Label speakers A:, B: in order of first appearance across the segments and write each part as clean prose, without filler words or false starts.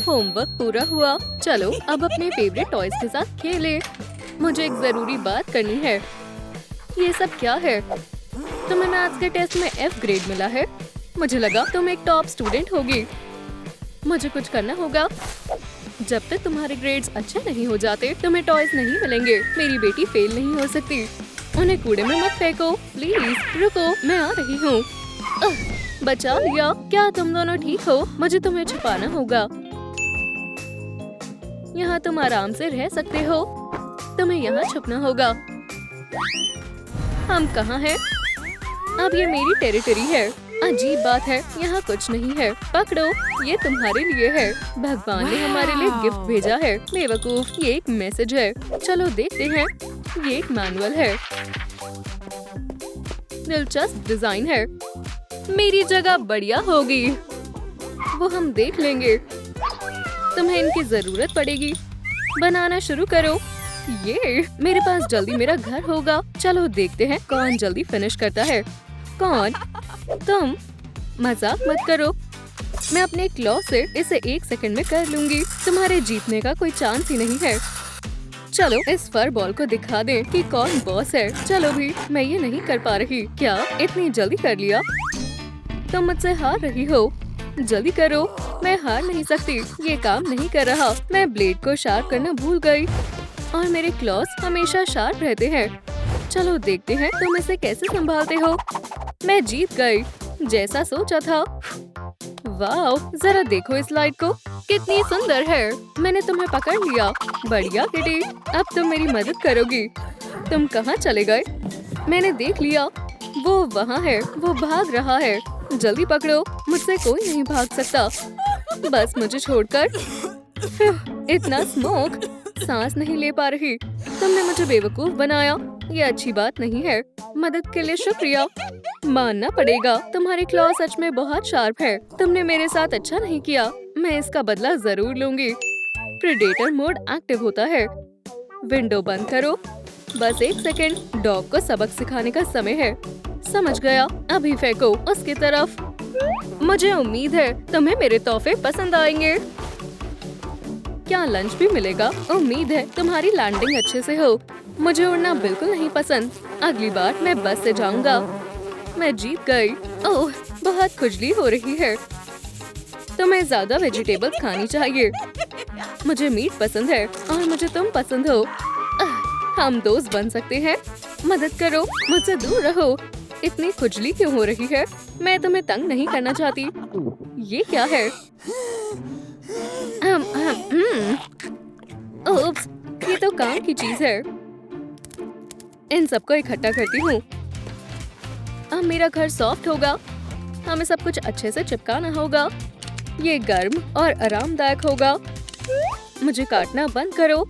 A: Homework पूरा हुआ। चलो अब अपने फेवरेट टॉयज के साथ खेलें। मुझे एक जरूरी बात करनी है। ये सब क्या है? तुम्हें मैथ्स के टेस्ट में F ग्रेड मिला है। मुझे लगा तुम एक टॉप स्टूडेंट होगी। मुझे कुछ करना होगा। जब तक तुम्हारे ग्रेड्स अच्छे नहीं हो जाते तुम्हें टॉयज नहीं मिलेंगे। मेरी बेटी फेल नहीं हो सकती। उन्हें कूड़े में मत फेंको। प्लीज रुको, मैं आ रही हूँ। बचा लिया। क्या तुम दोनों ठीक हो? मुझे तुम्हें छुपाना होगा। यहाँ तुम आराम से रह सकते हो। तुम्हें यहाँ छुपना होगा। हम कहाँ हैं? अब ये मेरी टेरिटरी है। अजीब बात है, यहाँ कुछ नहीं है। पकड़ो, ये तुम्हारे लिए है। भगवान ने हमारे लिए गिफ्ट भेजा है। बेवकूफ, ये एक मैसेज है। चलो देखते हैं। ये एक मैनुअल है। दिलचस्प डिजाइन है। मेरी जगह बढ़िया होगी। वो हम देख लेंगे। तुम्हें इनकी जरूरत पड़ेगी। बनाना शुरू करो। ये मेरे पास जल्दी मेरा घर होगा। चलो देखते हैं कौन जल्दी फिनिश करता है। कौन? तुम। मजाक मत करो। मैं अपने क्लॉ से इसे 1 सेकंड में कर लूंगी। तुम्हारे जीतने का कोई चांस ही नहीं है। चलो इस फर बॉल को दिखा दें कि कौन बॉस है। चलो भी, मैं ये नहीं कर पा रही। क्या इतनी जल्दी कर लिया? तुम मुझसे हार रही हो। जल्दी करो। मैं हार नहीं सकती। ये काम नहीं कर रहा। मैं ब्लेड को शार्प करना भूल गई और मेरे क्लॉज हमेशा शार्प रहते हैं। चलो देखते हैं तुम इसे कैसे संभालते हो। मैं जीत गई, जैसा सोचा था। वाओ, जरा देखो इस लाइट को, कितनी सुंदर है। मैंने तुम्हें पकड़ लिया। बढ़िया किटी, अब तुम मेरी मदद करोगी। तुम कहाँ चले गए? मैंने देख लिया, वो वहाँ है। वो भाग रहा है। जल्दी पकड़ो, मुझसे कोई नहीं भाग सकता। बस मुझे छोड़कर। इतना स्मोक, सांस नहीं ले पा रही। तुमने मुझे बेवकूफ बनाया। ये अच्छी बात नहीं है। मदद के लिए शुक्रिया। मानना पड़ेगा, तुम्हारी क्लॉ सच में बहुत शार्प है। तुमने मेरे साथ अच्छा नहीं किया। मैं इसका बदला जरूर लूंगी। प्रेडेटर मोड एक्टिव होता है। विंडो बंद करो। बस 1 सेकंड। डॉग को सबक सिखाने का समय है। समझ गया। अभी फेंको उसकी तरफ। मुझे उम्मीद है तुम्हें मेरे तोहफे पसंद आएंगे। क्या लंच भी मिलेगा? उम्मीद है तुम्हारी लैंडिंग अच्छे से हो। मुझे उड़ना बिल्कुल नहीं पसंद। अगली बार मैं बस से जाऊंगा। मैं जीत गई। ओह, बहुत खुजली हो रही है। तुम्हें ज्यादा वेजिटेबल्स खानी चाहिए। मुझे मीट पसंद है और मुझे तुम पसंद हो। हम दोस्त बन सकते हैं। मदद करो, मुझसे दूर रहो। इतनी खुजली क्यों हो रही है? मैं तुम्हें तंग नहीं करना चाहती। ये क्या है? ओप्स, ये तो काम की चीज है। इन सबको इकट्ठा करती हूँ। अब मेरा घर सॉफ्ट होगा। हमें सब कुछ अच्छे से चिपकाना होगा। ये गर्म और आरामदायक होगा। मुझे काटना बंद करो।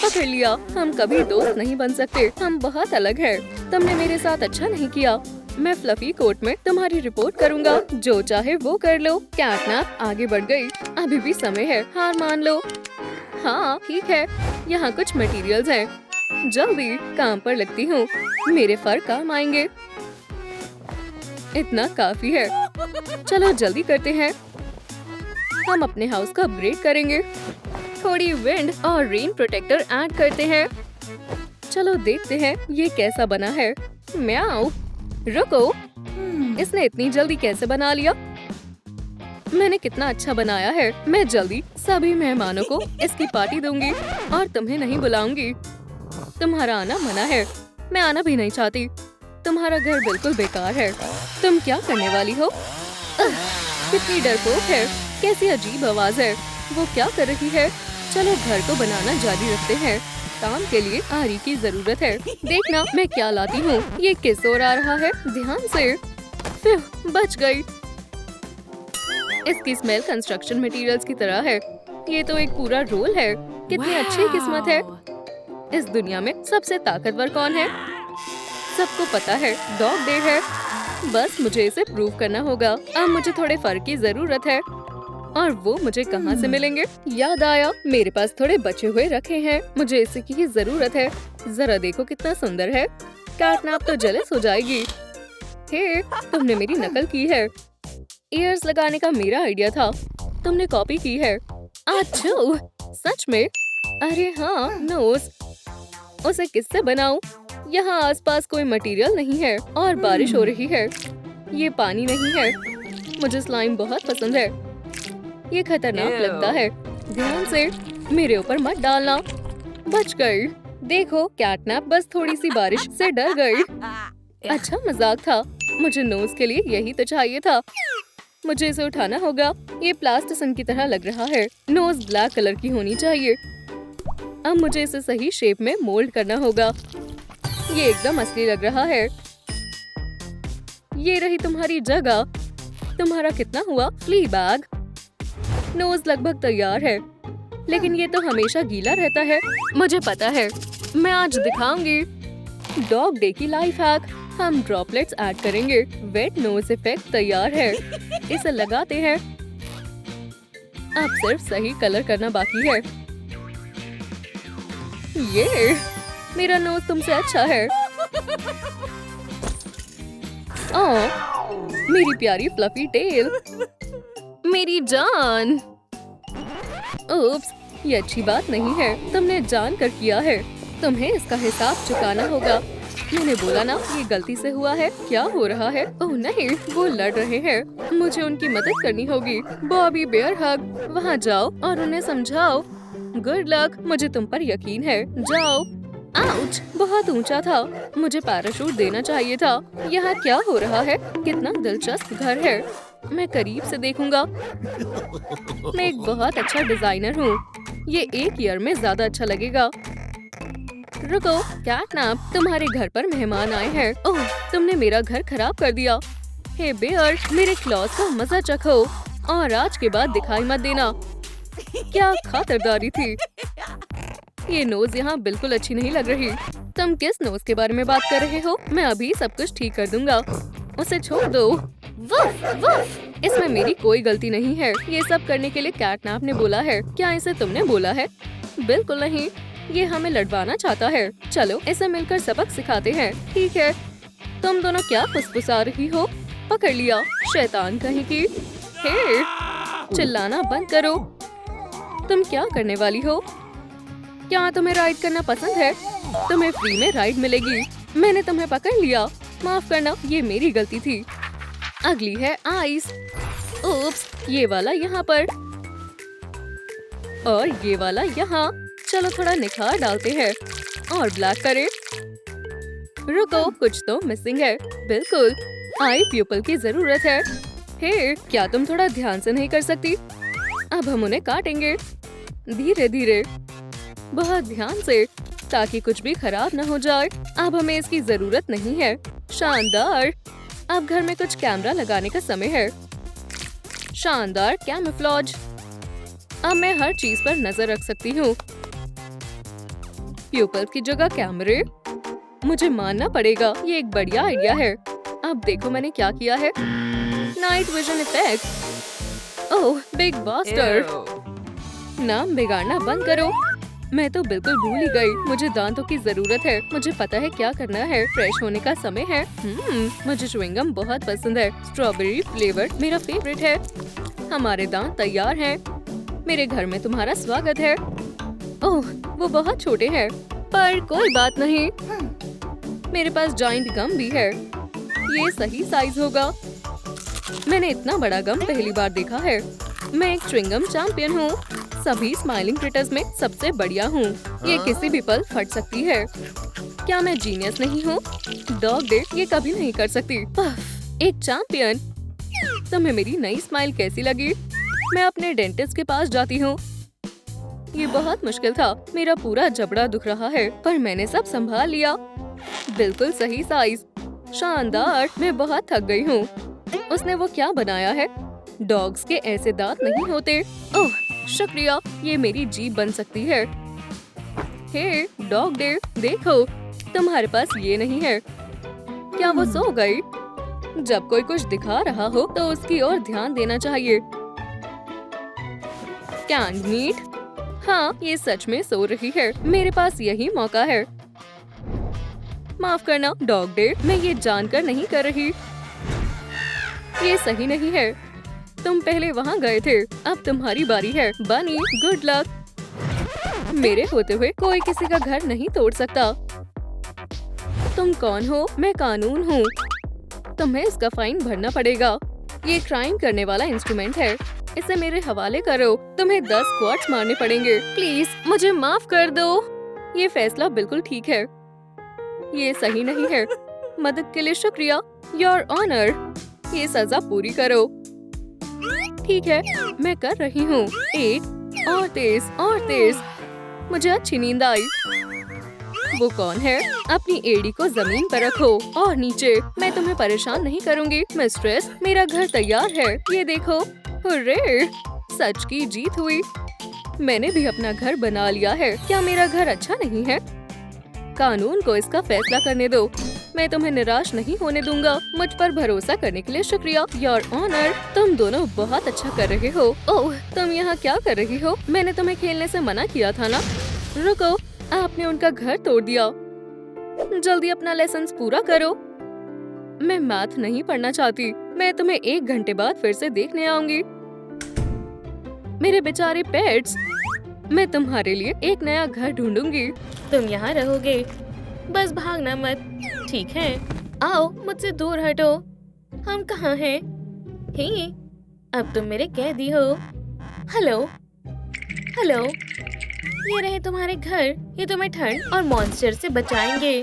A: पकड़ लिया। हम कभी दोस्त नहीं बन सकते। हम बहुत अलग हैं। तुमने मेरे साथ अच्छा नहीं किया। मैं फ्लफी कोट में तुम्हारी रिपोर्ट करूंगा। जो चाहे वो कर लो। कैटनैप आगे बढ़ गई। अभी भी समय है, हार मान लो। हाँ ठीक है, यहाँ कुछ मटेरियल्स हैं। जल्दी काम पर लगती हूँ। मेरे फर काम आएंगे। इतना काफी है। चलो जल्दी करते हैं। हम अपने हाउस का अपग्रेड करेंगे। थोड़ी विंड और रेन प्रोटेक्टर ऐड करते हैं। चलो देखते हैं ये कैसा बना है। म्याऊ, रुको, इसने इतनी जल्दी कैसे बना लिया? मैंने कितना अच्छा बनाया है। मैं जल्दी सभी मेहमानों को इसकी पार्टी दूंगी और तुम्हें नहीं बुलाऊंगी। तुम्हारा आना मना है। मैं आना भी नहीं चाहती। तुम्हारा घर बिल्कुल बेकार है। तुम क्या करने वाली हो? कितनी डरपोक है। कैसी अजीब आवाज है। वो क्या कर रही है? चलो घर को बनाना जारी रखते हैं। काम के लिए आरी की जरूरत है। देखना मैं क्या लाती हूँ। ये किस ओर आ रहा है? ध्यान से। फिर बच गई। इसकी स्मेल कंस्ट्रक्शन मटेरियल्स की तरह है। ये तो एक पूरा रोल है। कितनी अच्छी किस्मत है। इस दुनिया में सबसे ताकतवर कौन है? सबको पता है, डॉग डे है। बस मुझे इसे प्रूव करना होगा। अब मुझे थोड़े फर की जरूरत है। और वो मुझे कहाँ से मिलेंगे? याद आया, मेरे पास थोड़े बचे हुए रखे हैं। मुझे इसी की जरूरत है। जरा देखो कितना सुंदर है। कैटनैप तो जेलस हो जाएगी। हे, तुमने मेरी नकल की है। ईयर्स लगाने का मेरा आइडिया था। तुमने कॉपी की है। आच्छू! सच में? अरे हाँ, नोज। उसे किससे बनाऊं? यहाँ आसपास कोई मटेरियल नहीं है और बारिश हो रही है। ये पानी नहीं है। मुझे स्लाइम बहुत पसंद है। ये खतरनाक लगता है। ध्यान से, मेरे ऊपर मत डालना। बच गई। देखो, कैटनैप बस थोड़ी सी बारिश से डर गई। अच्छा मजाक था। मुझे नोज के लिए यही तो चाहिए था। मुझे इसे उठाना होगा। ये प्लास्टिसन की तरह लग रहा है। नोज ब्लैक कलर की होनी चाहिए। अब मुझे इसे सही शेप में मोल्ड करना होगा। ये एकदम असली लग रहा है। ये रही तुम्हारी जगह। तुम्हारा कितना हुआ? Flee bag. नोज लगभग तैयार है, लेकिन ये तो हमेशा गीला रहता है। मुझे पता है, मैं आज दिखाऊंगी। डॉग डे की लाइफ हैक। हम ड्रॉपलेट्स ऐड करेंगे। वेट नोज इफेक्ट तैयार है। इसे लगाते हैं। अब सिर्फ सही कलर करना बाकी है। ये मेरा नोज तुमसे अच्छा है। मेरी प्यारी फ्लफी टेल। मेरी जान। उप्स, ये अच्छी बात नहीं है। तुमने जानकर किया है। तुम्हें इसका हिसाब चुकाना होगा। मैंने बोला ना, ये गलती से हुआ है। क्या हो रहा है? ओह नहीं, वो लड़ रहे हैं। मुझे उनकी मदद करनी होगी। बॉबी बेयर हग। वहाँ जाओ और उन्हें समझाओ। Good luck. मुझे तुम पर यकीन है। जाओ। आउच! बहुत ऊंचा था। मुझे पैराशूट देना चाहिए था। यहाँ क्या हो रहा है? कितना दिलचस्प घर है। मैं करीब से देखूंगा। मैं एक बहुत अच्छा डिजाइनर हूँ। ये एक ईयर में ज्यादा अच्छा लगेगा। रुको, कैटनैप, तुम्हारे घर पर मेहमान आए हैं। ओह, तुमने मेरा घर खराब कर दिया। हे बेयर, मेरे क्लॉज का मजा चखो और आज के बाद दिखाई मत देना। क्या खातिरदारी थी। ये नोज यहाँ बिल्कुल अच्छी नहीं लग रही। तुम किस नोज के बारे में बात कर रहे हो? मैं अभी सब कुछ ठीक कर दूंगा। उसे छोड़ दो। वफ, वफ। इसमें मेरी कोई गलती नहीं है। ये सब करने के लिए कैटनैप ने बोला है। क्या इसे तुमने बोला है? बिल्कुल नहीं। ये हमें लड़वाना चाहता है। चलो इसे मिलकर सबक सिखाते हैं। ठीक है। तुम दोनों क्या फुसफुसा रही हो? पकड़ लिया, शैतान कहीं की। हे, चिल्लाना बंद करो। तुम क्या करने वाली हो? क्या तुम्हें राइड करना पसंद है? तुम्हें फ्री में राइड मिलेगी। मैंने तुम्हें पकड़ लिया। माफ करना, ये मेरी गलती थी। अगली है आइस। ओप्स, ये वाला यहाँ पर और ये वाला यहाँ। चलो थोड़ा निखार डालते हैं और ब्लैक करें। रुको, कुछ तो मिसिंग है। बिल्कुल, आई प्यूपल की जरूरत है। हे, क्या तुम थोड़ा ध्यान से नहीं कर सकती? अब हम उन्हें काटेंगे धीरे धीरे, बहुत ध्यान से, ताकि कुछ भी खराब न हो जाए। अब हमें इसकी जरूरत नहीं है। शानदार। अब घर में कुछ कैमरा लगाने का समय है। शानदार कैमोफ्लेज। अब मैं हर चीज पर नजर रख सकती हूँ। प्यूपल की जगह कैमरे। मुझे मानना पड़ेगा, ये एक बढ़िया आइडिया है। अब देखो मैंने क्या किया है। Night vision effect. Oh, big baster. नाम बिगाड़ना बंद करो। मैं तो बिल्कुल भूल ही गई। मुझे दांतों की जरूरत है। मुझे पता है क्या करना है। फ्रेश होने का समय है। मुझे च्युइंगम बहुत पसंद है। स्ट्रॉबेरी फ्लेवर मेरा फेवरेट है। हमारे दांत तैयार हैं। मेरे घर में तुम्हारा स्वागत है। ओह, वो बहुत छोटे हैं, पर कोई बात नहीं। मेरे पास जाइंट गम भी है। ये सही साइज होगा। मैंने इतना बड़ा गम पहली बार देखा है। मैं एक च्युइंगम चैंपियन हूँ। सभी स्माइलिंग क्रिटर्स में सबसे बढ़िया हूँ। ये किसी भी पल फट सकती है। क्या मैं जीनियस नहीं हूँ? डॉग डे ये कभी नहीं कर सकती। एक चैंपियन। तुम्हें मेरी नई स्माइल कैसी लगी? मैं अपने डेंटिस्ट के पास जाती हूँ। ये बहुत मुश्किल था। मेरा पूरा जबड़ा दुख रहा है, पर मैंने सब संभाल लिया। बिल्कुल सही साइज। शानदार। मैं बहुत थक गई हूँ। उसने वो क्या बनाया है? डॉग्स के ऐसे दांत नहीं होते। ओह, शुक्रिया। ये मेरी जीभ बन सकती है। हे डॉग डे, देखो तुम्हारे पास ये नहीं है। क्या वो सो गई? जब कोई कुछ दिखा रहा हो तो उसकी ओर ध्यान देना चाहिए। कैंड मीट। हाँ, ये सच में सो रही है। मेरे पास यही मौका है। माफ करना डॉग डे, मैं ये जानकर नहीं कर रही। ये सही नहीं है। तुम पहले वहाँ गए थे, अब तुम्हारी बारी है। बनी, गुड लक। मेरे होते हुए कोई किसी का घर नहीं तोड़ सकता। तुम कौन हो? मैं कानून हूँ। तुम्हें इसका फाइन भरना पड़ेगा। ये क्राइम करने वाला इंस्ट्रूमेंट है, इसे मेरे हवाले करो। तुम्हें 10 स्क्वाट्स मारने पड़ेंगे। प्लीज मुझे माफ कर दो। ये फैसला बिल्कुल ठीक है। ये सही नहीं है। मदद के लिए शुक्रिया, योर ऑनर। ये सजा पूरी करो। ठीक है, मैं कर रही हूँ। एक और तेज और तेज। मुझे अच्छी नींद आई। वो कौन है? अपनी एड़ी को जमीन पर रखो और नीचे। मैं तुम्हें परेशान नहीं करूँगी मिस्ट्रेस। मेरा घर तैयार है, ये देखो। हुर्रे! सच की जीत हुई। मैंने भी अपना घर बना लिया है। क्या मेरा घर अच्छा नहीं है? कानून को इसका फैसला करने दो। मैं तुम्हें निराश नहीं होने दूंगा। मुझ पर भरोसा करने के लिए शुक्रिया, योर ऑनर। तुम दोनों बहुत अच्छा कर रहे हो। ओह, तुम यहाँ क्या कर रही हो? मैंने तुम्हें खेलने से मना किया था ना। रुको, आपने उनका घर तोड़ दिया। जल्दी अपना लेसन पूरा करो। मैं मैथ नहीं पढ़ना चाहती। मैं तुम्हें 1 घंटे बाद फिर से देखने आऊंगी। मेरे बेचारे पेट्स। मैं तुम्हारे लिए एक नया घर ढूंढूंगी। तुम यहाँ रहोगे, बस भागना मत, ठीक है? आओ, मुझसे दूर हटो। हम कहाँ हैं? हे, अब तुम मेरे कैदी हो। Hello, hello. ये रहे तुम्हारे घर। ये तुम्हें ठंड और मॉन्स्टर से बचाएंगे।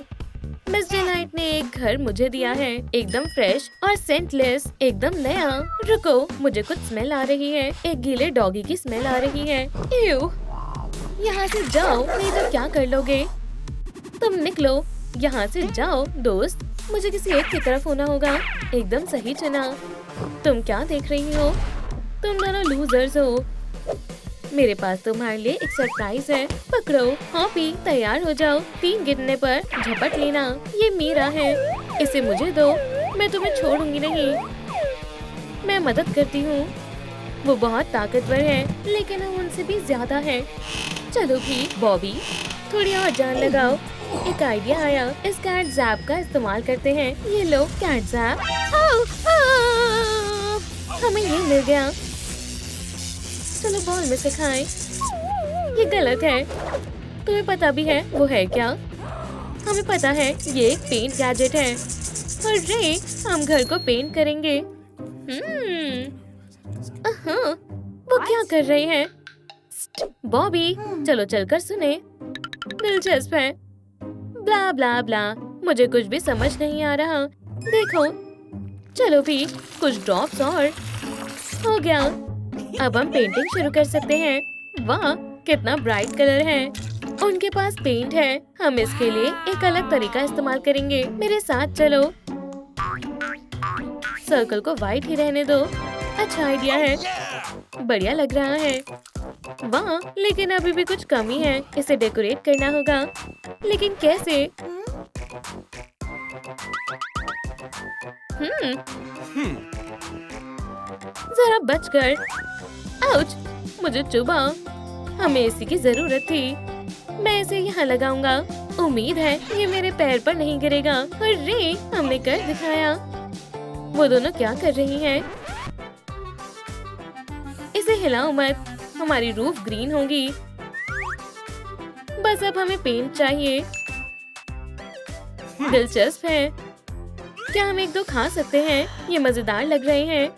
A: मिस डिलाइट ने एक घर मुझे दिया है, एकदम फ्रेश और सेंटलेस, एकदम नया। रुको, मुझे कुछ स्मेल आ रही है। एक गीले डॉगी की स्मेल आ रही है। एव, यहाँ से जाओ, नहीं तो क्या कर लोगे? तुम निकलो, यहाँ से जाओ दोस्त। मुझे किसी एक की तरफ होना होगा। एकदम सही चुना। तुम क्या देख रही हो? तुम दोनों लूजर्स हो। मेरे पास तुम्हारे लिए एक सरप्राइज है। पकड़ो, हॉपी, तैयार हो जाओ। 3 गिनने पर झपट लेना। ये मेरा है, इसे मुझे दो। मैं तुम्हें छोड़ूंगी नहीं। मैं मदद करती हूँ। वो बहुत ताकतवर है, लेकिन हम उनसे भी ज्यादा है। चलो भी, बॉबी, थोड़ी और जान लगाओ। एक आइडिया आया। इस कैट जैप का इस्तेमाल करते हैं। ये लो कैट जैप। हमें ये मिल गया। चलो बॉल में से खाएं। ये गलत है। तुम्हें पता भी है वो है क्या? हमें पता है, ये एक पेंट गैजेट है। अरे, हम घर को पेंट करेंगे। वो क्या कर रहे हैं? बॉबी, चलो चलकर सुने। दिलचस्प है। ब्ला ब्ला ब्ला। मुझे कुछ भी समझ नहीं आ रहा। देखो, चलो भी, कुछ ड्रॉप्स और हो गया। अब हम पेंटिंग शुरू कर सकते हैं। वाह, कितना ब्राइट कलर है। उनके पास पेंट है। हम इसके लिए एक अलग तरीका इस्तेमाल करेंगे। मेरे साथ चलो। सर्कल को व्हाइट ही रहने दो। अच्छा आइडिया है, बढ़िया लग रहा है। वाह, लेकिन अभी भी कुछ कमी है। इसे डेकोरेट करना होगा, लेकिन कैसे? जरा बचकर। आउच, मुझे चुभा। हमें इसी की जरूरत थी। मैं इसे यहाँ लगाऊंगा। उम्मीद है ये मेरे पैर पर नहीं गिरेगा। अरे, हमने कर दिखाया। वो दोनों क्या कर रही हैं? इसे हिलाओ मत, हमारी रूफ ग्रीन होगी। बस अब हमें पेंट चाहिए। दिलचस्प है। क्या हम 1-2 खा सकते हैं? ये मजेदार लग रहे हैं।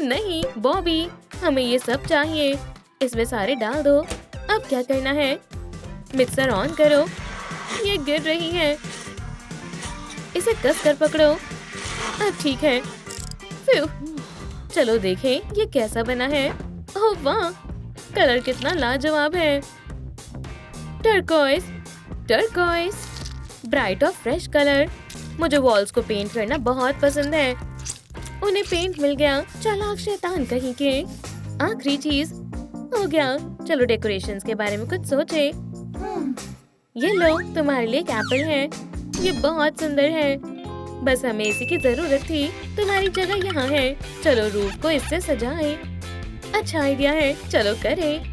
A: नहीं बॉबी, हमें ये सब चाहिए। इसमें सारे डाल दो। अब क्या करना है? मिक्सर ऑन करो। ये गिर रही है। इसे कस कर पकड़ो। अब ठीक है। फिर चलो देखें ये कैसा बना है। ओह वाह, कलर कितना लाजवाब है। टर्कोइज, टर्कोइज, ब्राइट और फ्रेश कलर। मुझे वॉल्स को पेंट करना बहुत पसंद है। उन्हें पेंट मिल गया। चालाक शैतान कहीं के। आखिरी चीज हो गया। चलो डेकोरेशंस के बारे में कुछ सोचे। ये लो, तुम्हारे लिए एक एप्पल है। ये बहुत सुंदर है। बस हमें इसी की जरूरत थी। तुम्हारी जगह यहाँ है। चलो रूफ को इससे सजाएं। अच्छा आइडिया है, चलो करें।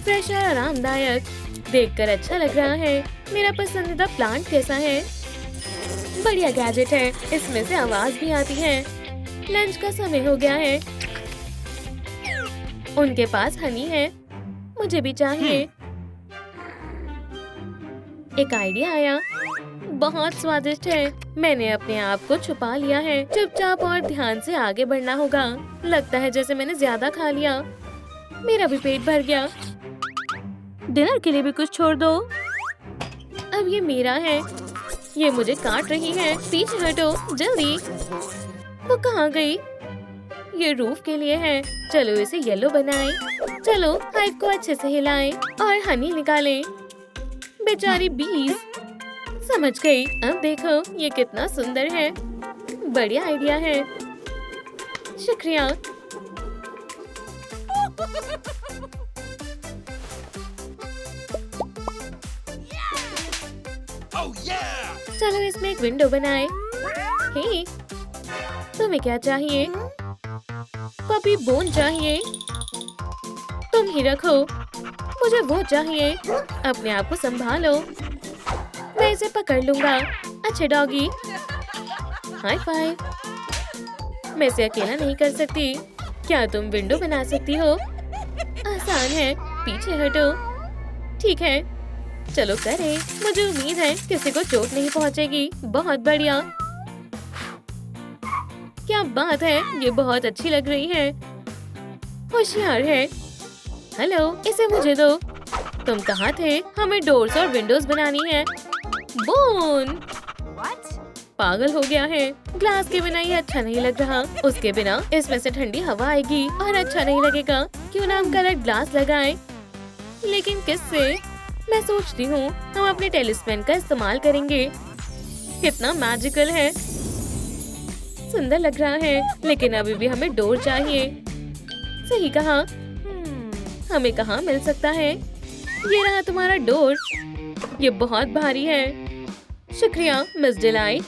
A: फ्रेश और आरामदायक, देखकर अच्छा लग रहा है। मेरा पसंदीदा प्लांट कैसा है? बढ़िया गैजेट है। इसमें से आवाज भी आती है। लंच का समय हो गया है। उनके पास हनी है, मुझे भी चाहिए। एक आइडिया आया, बहुत स्वादिष्ट है। मैंने अपने आप को छुपा लिया है। चुपचाप और ध्यान से आगे बढ़ना होगा। लगता है जैसे मैंने ज्यादा खा लिया। मेरा भी पेट भर गया। डिनर के लिए भी कुछ छोड़ दो। अब ये मेरा है। ये मुझे काट रही है। पीछे हटो, जल्दी। वो कहाँ गई? ये रूफ के लिए है। चलो इसे येलो बनाएं। चलो हाइव को अच्छे से हिलाएं और हनी निकालें। बेचारी बीज। समझ गई। अब देखो ये कितना सुंदर है। बढ़िया आइडिया है, शुक्रिया।
B: Oh, yeah!
A: चलो इसमें एक विंडो बनाए। हे, तुम्हें क्या चाहिए? पपी बोन चाहिए। तुम ही रखो। मुझे वो चाहिए। अपने आप को संभालो। मैं इसे पकड़ लूंगा। अच्छे डॉगी। High five. मैं इसे अकेला नहीं कर सकती। क्या तुम विंडो बना सकती हो? आसान है। पीछे हटो। ठीक है, चलो करें। मुझे उम्मीद है किसी को चोट नहीं पहुंचेगी। बहुत बढ़िया। क्या बात है, ये बहुत अच्छी लग रही है। होशियार है। हेलो, इसे मुझे दो। तुम कहाँ थे? हमें डोर्स और विंडोज बनानी है। बोन पागल हो गया है। ग्लास के बिना ये अच्छा नहीं लग रहा। उसके बिना इसमें से ठंडी हवा आएगी और अच्छा नहीं लगेगा। क्यों ना हम कलर्ड ग्लास लगाएं? लेकिन किससे? मैं सोचती हूँ हम अपने टेलीस्पेन का इस्तेमाल करेंगे। कितना मैजिकल है। सुंदर लग रहा है, लेकिन अभी भी हमें डोर चाहिए। सही कहा। हमें कहाँ मिल सकता है? ये रहा तुम्हारा डोर। ये बहुत भारी है। शुक्रिया मिस डिलाइट।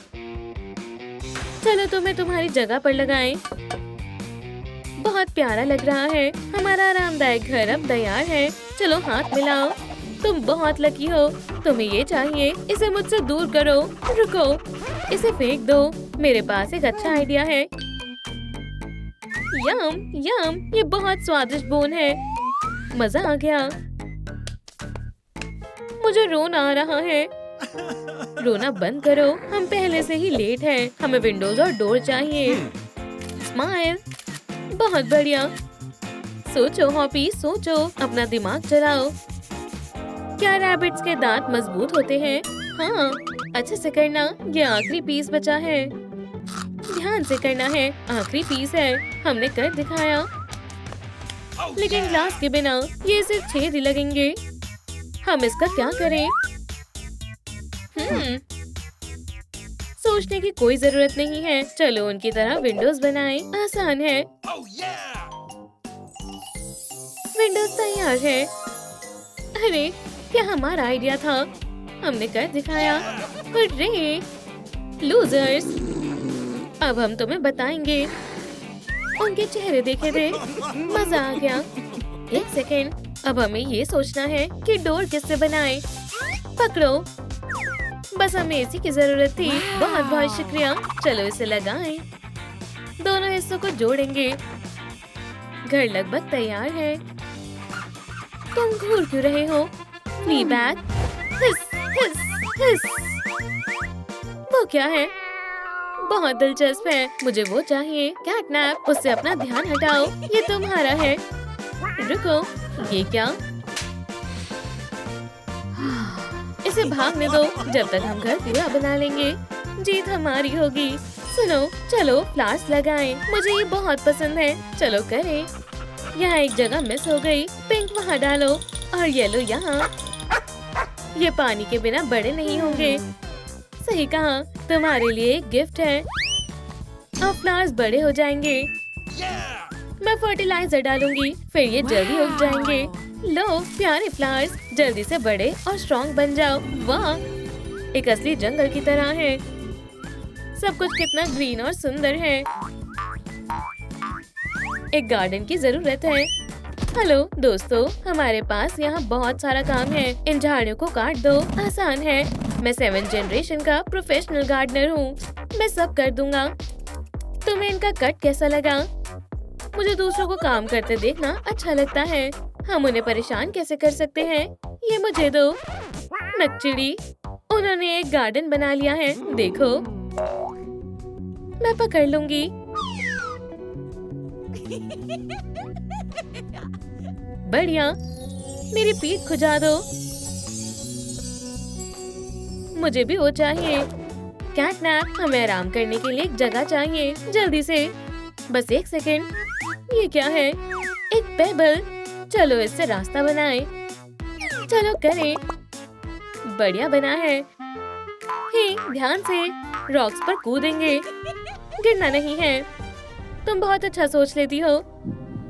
A: चलो तुम्हें तुम्हारी जगह पर लगाएं। बहुत प्यारा लग रहा है। हमारा आरामदायक घर अब तैयार है। चलो हाथ मिलाओ। तुम बहुत लकी हो। तुम्हें ये चाहिए। इसे मुझसे दूर करो। रुको, इसे फेंक दो। मेरे पास एक अच्छा आइडिया है। यम यम, ये बहुत स्वादिष्ट बोन है। मजा आ गया। मुझे रोना आ रहा है। रोना बंद करो। हम पहले से ही लेट हैं। हमें विंडोज और डोर चाहिए। स्माइल। बहुत बढ़िया। सोचो हॉपी, सोचो। अपना दिमाग चलाओ। क्या रैबिट्स के दांत मजबूत होते हैं? हाँ, अच्छे से करना। ये आखिरी पीस बचा है। ध्यान से करना है। आखिरी पीस है। हमने कर दिखाया। लेकिन ग्लास के बिना ये सिर्फ छेद ही लगेंगे। हम इसका क्या करें? सोचने की कोई जरूरत नहीं है। चलो उनकी तरह विंडोज बनाएं। आसान है।
B: Oh, yeah!
A: विंडोज तैयार है। अरे, क्या हमारा आइडिया था? हमने कर दिखाया। अरे, लूजर्स। अब हम तुम्हें बताएंगे। उनके चेहरे देखे थे। मजा आ गया। एक सेकेंड, अब हमें ये सोचना है कि डोर किससे बनाएं। पकड़ो। बस हमें इसी की जरूरत थी। बहुत बहुत शुक्रिया। चलो इसे लगाएं। दोनों हिस्सों को जोड़ेंगे। घर लगभग तैयार है। तुम घूर क्यों रहे हो? फ्लीबैग। हिस, हिस, हिस। वो क्या है? बहुत दिलचस्प है। मुझे वो चाहिए। कैटनैप। उससे अपना ध्यान हटाओ। ये तुम्हारा है। रुको, ये क्या? इसे भागने दो। जब तक हम घर पूरा बना लेंगे, जीत हमारी होगी। सुनो, चलो फ्लावर्स लगाएं। मुझे ये बहुत पसंद है। चलो करें। यहाँ एक जगह मिस हो गई। पिंक वहाँ डालो और येलो यहाँ। ये पानी के बिना बड़े नहीं होंगे। सही कहा। तुम्हारे लिए एक गिफ्ट है। अब फ्लावर्स बड़े हो जाएंगे।
B: Yeah!
A: मैं फर्टिलाइजर डालूंगी, फिर ये जल्दी उग जाएंगे। लो प्यारे फ्लावर्स, जल्दी से बड़े और स्ट्रॉन्ग बन जाओ। वाह, एक असली जंगल की तरह है। सब कुछ कितना ग्रीन और सुंदर है। एक गार्डन की जरूरत है। हेलो दोस्तों, हमारे पास यहाँ बहुत सारा काम है। इन झाड़ियों को काट दो। आसान है। मैं 7th जनरेशन का प्रोफेशनल गार्डनर हूँ। मैं सब कर दूंगा। तुम्हें इनका कट कैसा लगा? मुझे दूसरों को काम करते देखना अच्छा लगता है। हम उन्हें परेशान कैसे कर सकते हैं? ये मुझे दो। नकचिड़ी, उन्होंने एक गार्डन बना लिया है, देखो। मैं पकड़ लूंगी। बढ़िया, मेरी पीठ खुजा दो। मुझे भी वो चाहिए। कैटनैप, हमें आराम करने के लिए एक जगह चाहिए, जल्दी से। बस एक सेकंड। ये क्या है? एक पेबल। चलो इससे रास्ता बनाएं। चलो करें। बढ़िया बना है। हे, ध्यान से, रॉक्स पर कूदेंगे। गिरना नहीं है। तुम बहुत अच्छा सोच लेती हो।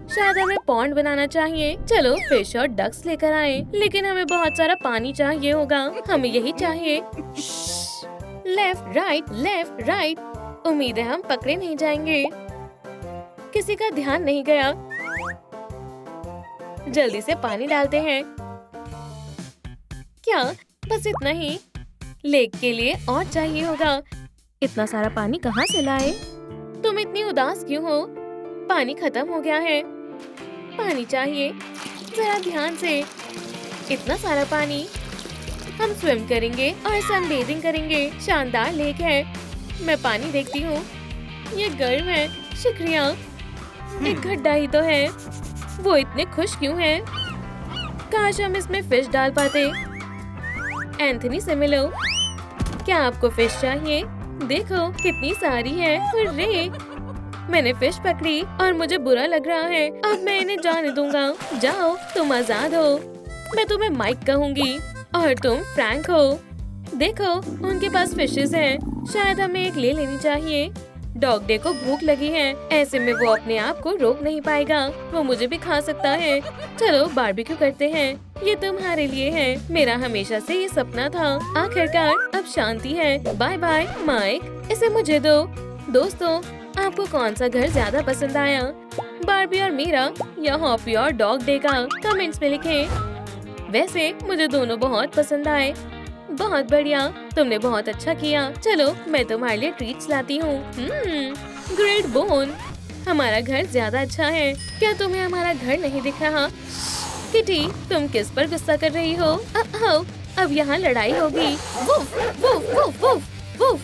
A: शायद हमें पॉन्ड बनाना चाहिए। चलो फिश और डक्स लेकर आए, लेकिन हमें बहुत सारा पानी चाहिए होगा। हमें यही चाहिए। Left right. उम्मीद है हम पकड़े नहीं जाएंगे। किसी का ध्यान नहीं गया। जल्दी से पानी डालते हैं। क्या बस इतना ही? लेक के लिए और चाहिए होगा। इतना सारा पानी कहाँ से लाए? तुम इतनी उदास क्यों हो? पानी खत्म हो गया है। पानी चाहिए, जरा ध्यान से। इतना सारा पानी। हम स्विम करेंगे और सनबेदिंग करेंगे। शानदार लेक है। मैं पानी देखती हूँ। ये गर्म है। शुक्रिया। एक गड्ढा ही तो है। वो इतने खुश क्यों हैं? काश हम इसमें फिश डाल पाते। एंथनी से मिलो। क्या आपको फिश चाहिए? देखो कितनी सारी है। हुर्रे! मैंने फिश पकड़ी और मुझे बुरा लग रहा है। अब मैं इन्हें जाने दूंगा। जाओ, तुम आजाद हो। मैं तुम्हें माइक कहूंगी और तुम फ्रैंक हो। देखो, उनके पास फिशेस हैं। शायद हमें एक ले लेनी चाहिए। डॉग डे को भूख लगी है। ऐसे में वो अपने आप को रोक नहीं पाएगा। वो मुझे भी खा सकता है। चलो बारबेक्यू करते हैं। ये तुम्हारे लिए है। मेरा हमेशा से ये सपना था। आखिरकार अब शांति है। बाय बाय माइक, इसे मुझे दो। दोस्तों, आपको कौन सा घर ज्यादा पसंद आया? बारबी और मीरा या हॉपी और डॉग डे का? कमेंट्स में लिखें। वैसे मुझे दोनों बहुत पसंद आए। बहुत बढ़िया, तुमने बहुत अच्छा किया। चलो मैं तुम्हारे लिए ट्रीट्स लाती हूँ। Great bone. हमारा घर ज्यादा अच्छा है। क्या तुम्हें हमारा घर नहीं दिख रहा? किटी, तुम किस पर गुस्सा कर रही हो? अब यहाँ लड़ाई होगी। Woof, woof, woof, woof, woof.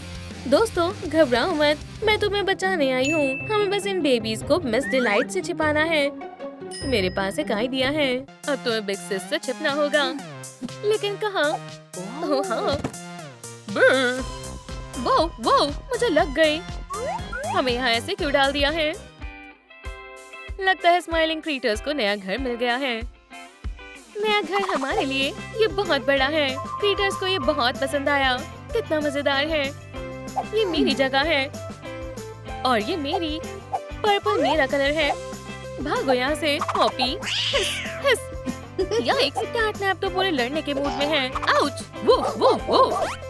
A: दोस्तों घबराओ मत, मैं तुम्हें बचाने आई हूँ। हमें बस इन बेबीज को मिस डिलाइट से छिपाना है। मेरे पास एक आइडिया है। अब तुम्हें बिग सिस से छिपना होगा, लेकिन कहाँ? ओह हाँ। वो मुझे लग गई। हमें यहाँ ऐसे क्यों डाल दिया है? लगता है स्माइलिंग क्रीटर्स को नया घर मिल गया है। नया घर हमारे लिए। ये बहुत बड़ा है। क्रीटर्स को ये बहुत पसंद आया। कितना मजेदार है। ये मेरी जगह है और ये मेरी। पर्पल मेरा कलर है। भागो यहाँ से हॉपी। हिस, हिस। याइक्स, कैटनैप तो पूरे लड़ने के मूड में है। आउच! वो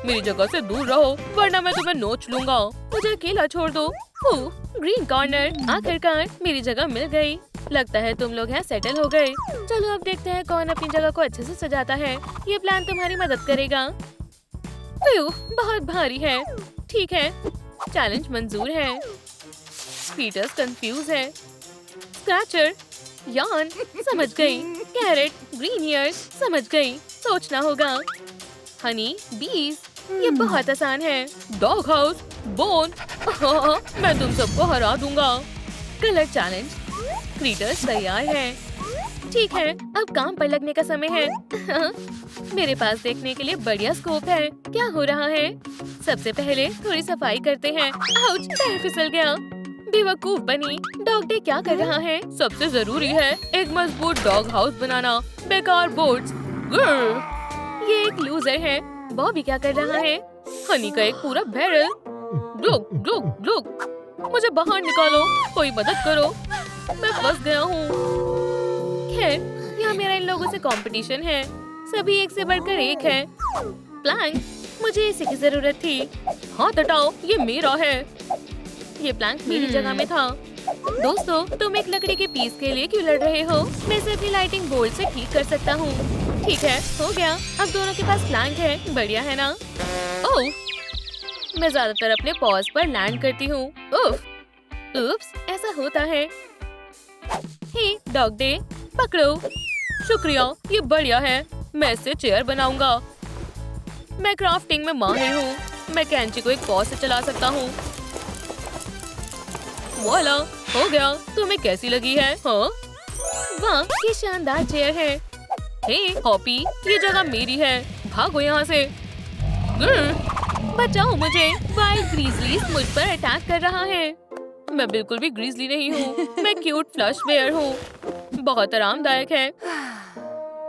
A: मेरी जगह से दूर रहो, वरना मैं तुम्हें नोच लूंगा। मुझे अकेला छोड़ दो। Green corner. आखिरकार मेरी जगह मिल गई। लगता है तुम लोग यहाँ सेटल हो गए। चलो अब देखते हैं कौन अपनी जगह को अच्छे से सजाता है। ये प्लान तुम्हारी मदद करेगा। बहुत भारी है। ठीक है, चैलेंज मंजूर है। पीटर्स कंफ्यूज है। स्क्रैचर, यान, समझ गई। कैरेट, ग्रीन ईयर्स, समझ गई। सोचना होगा। हनी, बीज, ये बहुत आसान है। डॉग हाउस, बोन, मैं तुम सबको हरा दूंगा। कलर चैलेंज, क्रीटर्स तैयार है। ठीक है, अब काम पर लगने का समय है। मेरे पास देखने के लिए बढ़िया स्कोप है। क्या हो रहा है? सबसे पहले थोड़ी सफाई करते हैं। आउच! पैर फिसल गया। बेवकूफ बनी। डॉग डे क्या कर रहा है? सबसे जरूरी है एक मजबूत डॉग हाउस बनाना। बेकार बोर्ड्स। ये एक लूजर है। बॉबी क्या कर रहा है? हनी का एक पूरा बैरल। रुक, मुझे बाहर निकालो। कोई मदद करो, मैं फंस गया हूँ। खैर, यहाँ मेरा इन लोगों से कंपटीशन है। सभी एक से बढ़कर एक है। प्लैंक, मुझे इसी की जरूरत थी। हाथ हटाओ, ये मेरा है। ये प्लैंक मेरी जगह में था। दोस्तों, तुम एक लकड़ी के पीस के लिए क्यों लड़ रहे हो? मैं इसे अपनी लाइटिंग बोर्ड से ठीक कर सकता हूँ। ठीक है, हो गया। अब दोनों के पास प्लैंक है। बढ़िया है ना? ओह, मैं ज्यादातर अपने पॉज पर लैंड करती हूँ। उप्स, ऐसा होता है। हे डॉग डे, पकड़ो। शुक्रिया, ये बढ़िया है। मैं इससे चेयर बनाऊंगा। मैं क्राफ्टिंग में माहिर हूँ। मैं कैंची को एक पॉ से चला सकता हूँ। वाला, हो गया। तुम्हें कैसी लगी है? हाँ? वाह, ये शानदार चेयर है। हे हॉपी, ये जगह मेरी है। भागो यहाँ से। बचाओ मुझे। वाइल्ड ग्रीजली मुझ पर अटैक कर रहा है। मैं बिल्कुल भी ग्रीजली नहीं हूँ। मैं क्यूट फ्लश बेयर हूँ। बहुत आरामदायक है।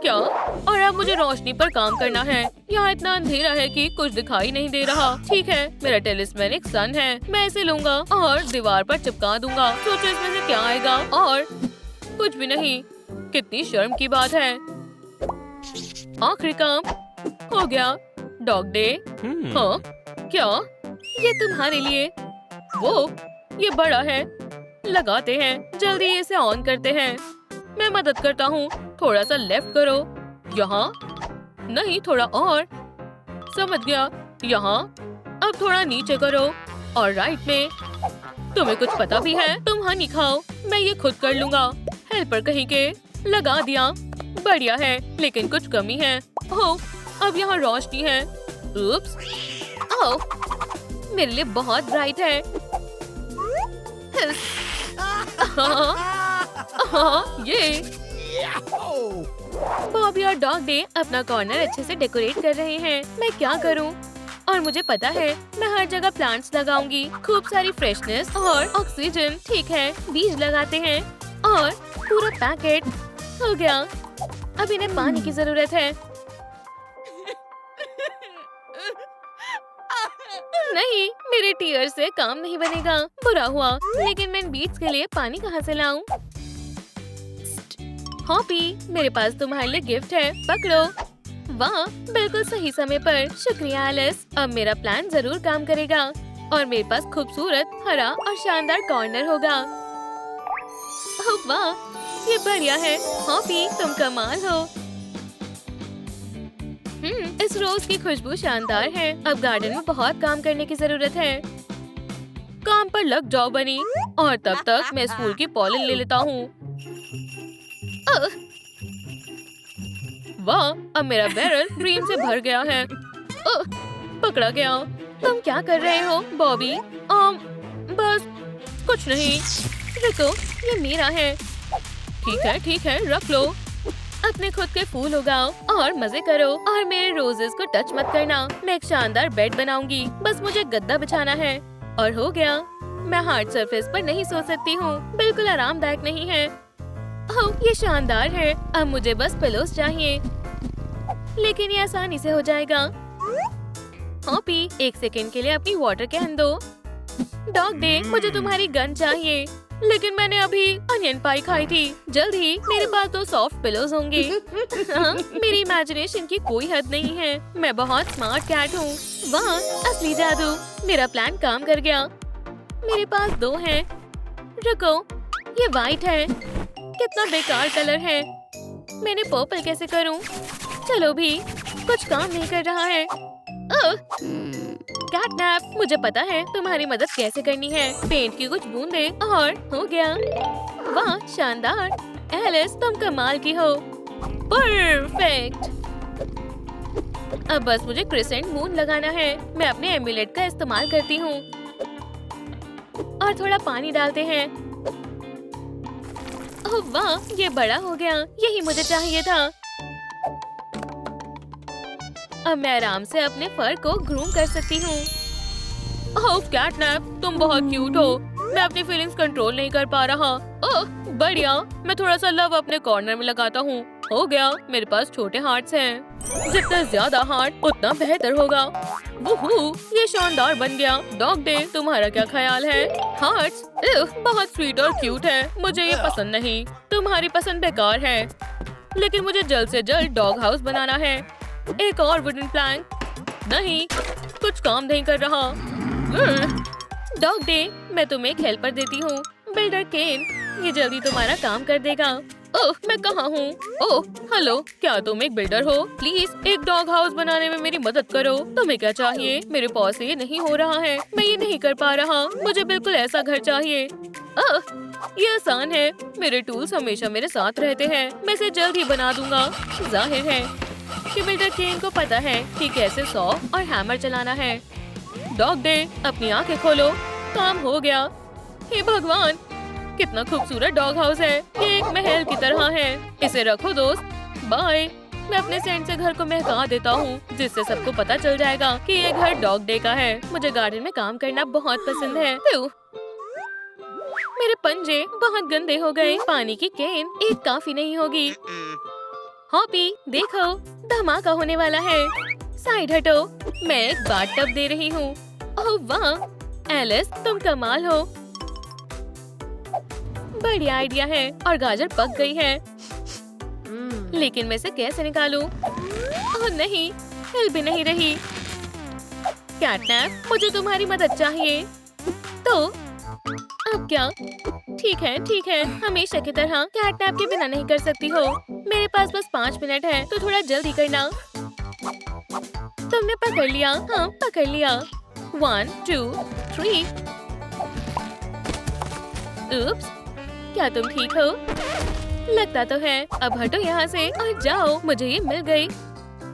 A: क्या? और अब मुझे रोशनी पर काम करना है। यहाँ इतना अंधेरा है कि कुछ दिखाई नहीं दे रहा। ठीक है, मेरा टेलिस्मेनिक सन है। मैं इसे लूंगा और दीवार पर चिपका दूंगा। सोचो इसमें से क्या आएगा? और कुछ भी नहीं। कितनी शर्म की बात है। आखिरी काम हो गया। Dog day. हाँ? क्या? ये तुम्हारे लिए। वो ये बड़ा है। लगाते हैं। जल्दी इसे ऑन करते हैं। मैं मदद करता हूँ। थोड़ा सा लेफ्ट करो। यहाँ नहीं, थोड़ा और। समझ गया। यहाँ अब थोड़ा नीचे करो और राइट में। तुम्हें कुछ पता भी है? तुम हनी खाओ। मैं ये खुद कर लूंगा। हेल्पर कहीं के। लगा दिया। बढ़िया है, लेकिन कुछ कमी है। ओह, अब यहाँ रोशनी है। उप्स। ओह, मेरे लिए बहुत ब्राइट है। ये बॉबी और डॉग डे अपना कॉर्नर अच्छे से डेकोरेट कर रहे हैं। मैं क्या करूं? और मुझे पता है, मैं हर जगह प्लांट्स लगाऊंगी। खूब सारी फ्रेशनेस और ऑक्सीजन। ठीक है, बीज लगाते हैं और पूरा पैकेट हो गया। अब इन्हें पानी की जरूरत है। नहीं, मेरे टीयर से काम नहीं बनेगा। बुरा हुआ, लेकिन मैं इन बीट्स के लिए पानी कहाँ से लाऊं? हॉपी, मेरे पास तुम्हारे लिए गिफ्ट है। पकड़ो। वाह, बिल्कुल सही समय पर। शुक्रिया एलिस। अब मेरा प्लान जरूर काम करेगा और मेरे पास खूबसूरत हरा और शानदार कॉर्नर होगा। ओह वाह, ये बढ़िया है। हॉपी, तुम कमाल हो। इस रोज की खुशबू शानदार है। अब गार्डन में बहुत काम करने की जरूरत है। काम पर लग जाओ बनी। और तब तक मैं इस फूल की पॉलिन ले लेता हूँ। वाह, अब मेरा बैरल क्रीम से भर गया है। पकड़ा गया। तुम क्या कर रहे हो बॉबी? बस कुछ नहीं। रुको, ये मेरा है। ठीक है, रख लो। अपने खुद के फूल उगाओ और मजे करो। और मेरे रोजेस को टच मत करना। मैं एक शानदार बेड बनाऊंगी। बस मुझे गद्दा बिछाना है और हो गया। मैं हार्ड सरफेस पर नहीं सो सकती हूँ। बिल्कुल आरामदायक नहीं है। ओह, ये शानदार है। अब मुझे बस पिलोस चाहिए, लेकिन ये आसानी से हो जाएगा। हॉपी, एक सेकंड के लिए अपनी वाटर कैन दो। डॉग डे, मुझे तुम्हारी गन चाहिए, लेकिन मैंने अभी अनियन पाई खाई थी। जल्द ही मेरे पास 2 सॉफ्ट पिलोज होंगे। हाँ, मेरी इमेजिनेशन की कोई हद नहीं है। मैं बहुत स्मार्ट कैट हूँ। वाह, असली जादू। मेरा प्लान काम कर गया। मेरे पास 2 हैं। रुको, ये वाइट है। कितना बेकार कलर है। मैंने पर्पल कैसे करूं? चलो भी, कुछ काम नहीं कर रहा है। कैटनैप, मुझे पता है तुम्हारी मदद कैसे करनी है। पेंट की कुछ बूंदें और हो गया। वाह, शानदार। एलिस, तुम कमाल की हो। परफेक्ट। अब बस मुझे क्रिसेंट मून लगाना है। मैं अपने एम्यूलेट का इस्तेमाल करती हूँ और थोड़ा पानी डालते हैं। ओह वाह, ये बड़ा हो गया। यही मुझे चाहिए था। अब मैं आराम से अपने फर को ग्रूम कर सकती हूँ। ओह कैटनैप, तुम बहुत क्यूट हो। मैं अपनी फीलिंग्स कंट्रोल नहीं कर पा रहा। ओह बढ़िया, मैं थोड़ा सा लव अपने कॉर्नर में लगाता हूँ। हो गया, मेरे पास छोटे हार्ट्स हैं। जितना ज्यादा हार्ट उतना बेहतर होगा। वूहू, ये शानदार बन गया। डॉग डे, तुम्हारा क्या ख्याल है? हार्ट्स बहुत स्वीट और क्यूट है। मुझे ये पसंद नहीं। तुम्हारी पसंद बेकार है। लेकिन मुझे जल्द से जल्द डॉग हाउस बनाना है। एक और वुडन प्लैंक। नहीं, कुछ काम नहीं कर रहा। डॉग डे, मैं तुम्हें एक हेल्पर देती हूँ। बिल्डर केन, ये जल्दी तुम्हारा काम कर देगा। ओह, मैं कहाँ हूँ? ओह, हेलो, क्या तुम एक बिल्डर हो? प्लीज एक डॉग हाउस बनाने में मेरी मदद करो। तुम्हें क्या चाहिए? मेरे पास से ये नहीं हो रहा है। मैं ये नहीं कर पा रहा। मुझे बिल्कुल ऐसा घर चाहिए। ओह, ये आसान है। मेरे टूल्स हमेशा मेरे साथ रहते हैं। मैं इसे जल्द ही बना दूंगा। जाहिर है कि मिस्टर केन को पता है कि कैसे सॉ और हैमर चलाना है। डॉग डे, अपनी आंखें खोलो। काम हो गया। हे भगवान, कितना खूबसूरत डॉग हाउस है। ये एक महल की तरह है। इसे रखो दोस्त। बाय। मैं अपने सेंट से घर को महका देता हूँ, जिससे सबको पता चल जाएगा कि ये घर डॉग डे का है। मुझे गार्डन में काम करना बहुत पसंद है। मेरे पंजे बहुत गंदे हो गए। पानी की केन एक काफी नहीं होगी। हॉपी, देखो धमाका होने वाला है। साइड हटो। मैं एक बाथटब दे रही हूँ। ओह वाह एलिस, तुम कमाल हो। बढ़िया आइडिया है। और गाजर पक गई है। लेकिन मैं इसे कैसे निकालूं? ओह नहीं, हिल भी नहीं रही। कैटनैप, मुझे तुम्हारी मदद चाहिए। तो अब क्या? ठीक है, हमेशा की तरह कैटनैप के बिना नहीं कर सकती हो। मेरे पास बस 5 मिनट है, तो थोड़ा जल्दी करना। तुमने पकड़ लिया। हाँ, पकड़ लिया। 1 2 3। उप्स, क्या तुम ठीक हो? लगता तो है। अब हटो यहाँ से और जाओ। मुझे ये मिल गई।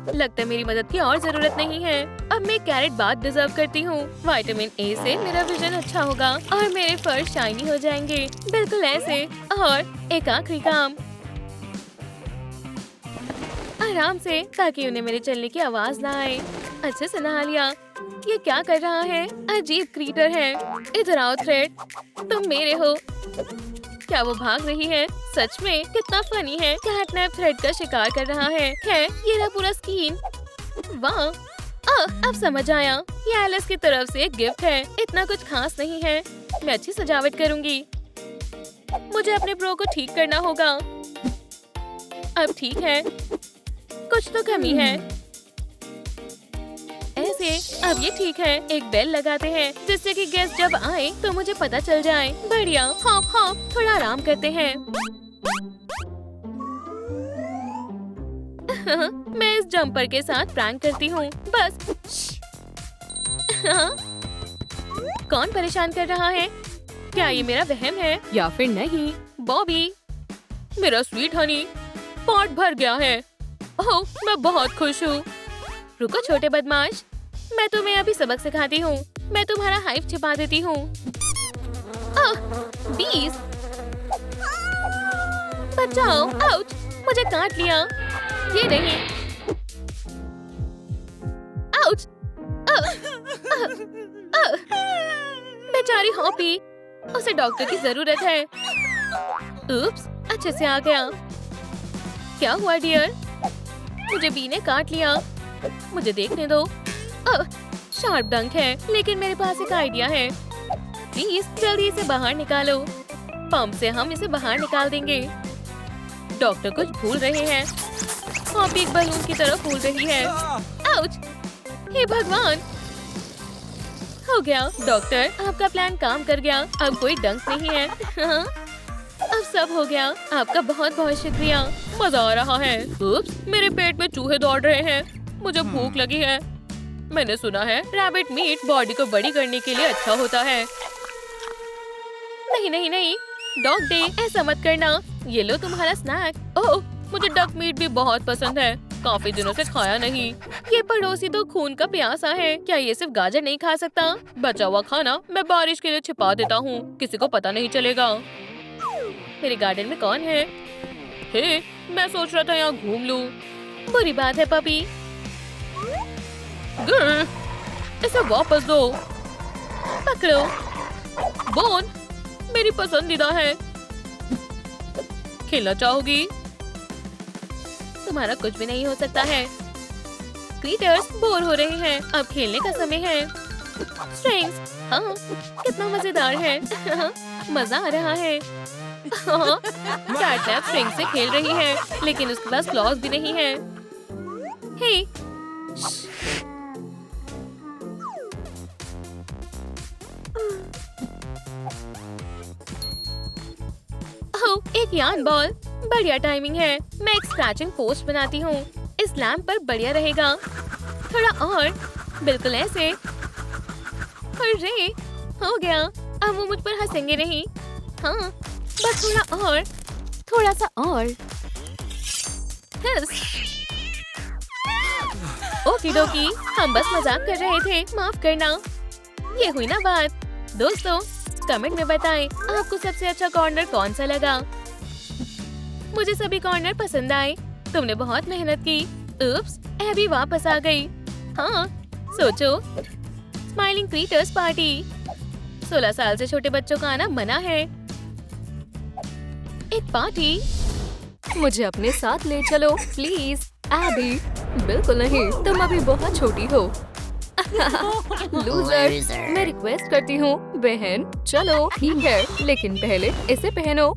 A: लगता है मेरी मदद की और जरूरत नहीं है। अब मैं कैरेट बाथ डिजर्व करती हूँ। विटामिन ए से मेरा विजन अच्छा होगा और मेरे फर शाइनी हो जाएंगे, बिल्कुल ऐसे। और एक आखिरी काम, आराम से, ताकि उन्हें मेरे चलने की आवाज ना आए। अच्छे से नहा लिया। ये क्या कर रहा है? अजीब क्रीटर है। इधर आओ थ्रेड, तुम मेरे हो। क्या वो भाग रही है? सच में कितना फनी है। कैटनैप थ्रेड का शिकार कर रहा है। ये रहा पूरा स्कीन। वाह, अब समझ आया। ये एलिस की तरफ से एक गिफ्ट है। इतना कुछ खास नहीं है। मैं अच्छी सजावट करूंगी। मुझे अपने ब्रो को ठीक करना होगा। अब ठीक है, कुछ तो कमी है। ऐसे, अब ये ठीक है। एक बेल लगाते हैं, जिससे कि गेस्ट जब आए तो मुझे पता चल जाए। बढ़िया। हॉप हॉप, थोड़ा आराम करते हैं। मैं इस जंपर के साथ प्रैंक करती हूँ। बस कौन परेशान कर रहा है? क्या ये मेरा वहम है या फिर नहीं? बॉबी, मेरा स्वीट हनी, पॉट भर गया है। ओह, मैं बहुत खुश हूँ। रुको छोटे बदमाश, मैं तुम्हें अभी सबक सिखाती हूँ। मैं तुम्हारा हाइप छिपा देती हूँ। 20। बचाओ, आउच, मुझे काट लिया। ये नहीं, आउच। बेचारी हॉपी, उसे डॉक्टर की जरूरत है। उप्स, अच्छे से आ गया। क्या हुआ डियर? मुझे बी ने काट लिया। मुझे देखने दो। शार्प डंक है, लेकिन मेरे पास एक आइडिया है। प्लीज जल्दी इसे बाहर निकालो। पंप से हम इसे बाहर निकाल देंगे। डॉक्टर कुछ भूल रहे हैं। हॉपी एक बलून की तरह फूल रही है। आउच! हे भगवान! हो गया। डॉक्टर, आपका प्लान काम कर गया। अब कोई डंक नहीं है। अब सब हो गया। आपका बहुत बहुत शुक्रिया। मजा आ रहा है। उप्स, मेरे पेट में चूहे दौड़ रहे हैं। मुझे भूख लगी है। मैंने सुना है रैबिट मीट बॉडी को बड़ी करने के लिए अच्छा होता है। नहीं नहीं नहीं, डॉग डे, ऐसा मत करना। ये लो तुम्हारा स्नैक। ओह, मुझे डक मीट भी बहुत पसंद है। काफी दिनों से खाया नहीं। ये पड़ोसी तो खून का प्यासा है। क्या ये सिर्फ गाजर नहीं खा सकता? बचा हुआ खाना मैं बारिश के लिए छिपा देता हूँ। किसी को पता नहीं चलेगा। मेरे गार्डन में कौन है? हे, मैं सोच रहा था यहाँ घूम लूं। बुरी बात है पपी। इसे वापस दो। पकड़ो। बोन, मेरी पसंदीदा है। खेलना चाहोगी? तुम्हारा कुछ भी नहीं हो सकता है। क्रीटर्स बोर हो रहे हैं। अब खेलने का समय है। स्ट्रिंग्स, हाँ, कितना मजेदार है। मजा आ रहा है। कैटनैप स्ट्रिंग से खेल रही है, लेकिन उसके पास क्लॉज भी नहीं है। हे, एक यार्न बॉल। बढ़िया टाइमिंग है। मैं एक स्क्रैचिंग पोस्ट बनाती हूँ। इस लैम्प पर बढ़िया रहेगा। थोड़ा और, बिल्कुल ऐसे। अरे, हो गया। अब वो मुझ पर हंसेंगे नहीं। हाँ, बस थोड़ा सा और। ओकीडोकी, हम बस मजाक कर रहे थे, माफ करना। ये हुई ना बात। दोस्तों कमेंट में बताएं आपको सबसे अच्छा कॉर्नर कौन सा लगा। मुझे सभी कॉर्नर पसंद आए। तुमने बहुत मेहनत की। उप्स, एबी वापस आ गई। हाँ, सोचो, स्माइलिंग क्रिएटर्स पार्टी। 16 साल से छोटे बच्चों का आना मना है। एक पार्टी? मुझे अपने साथ ले चलो प्लीज। एबी, बिल्कुल नहीं, तुम अभी बहुत छोटी हो। लूजर, मैं रिक्वेस्ट करती हूँ बहन, चलो ठीक है, लेकिन पहले इसे पहनो।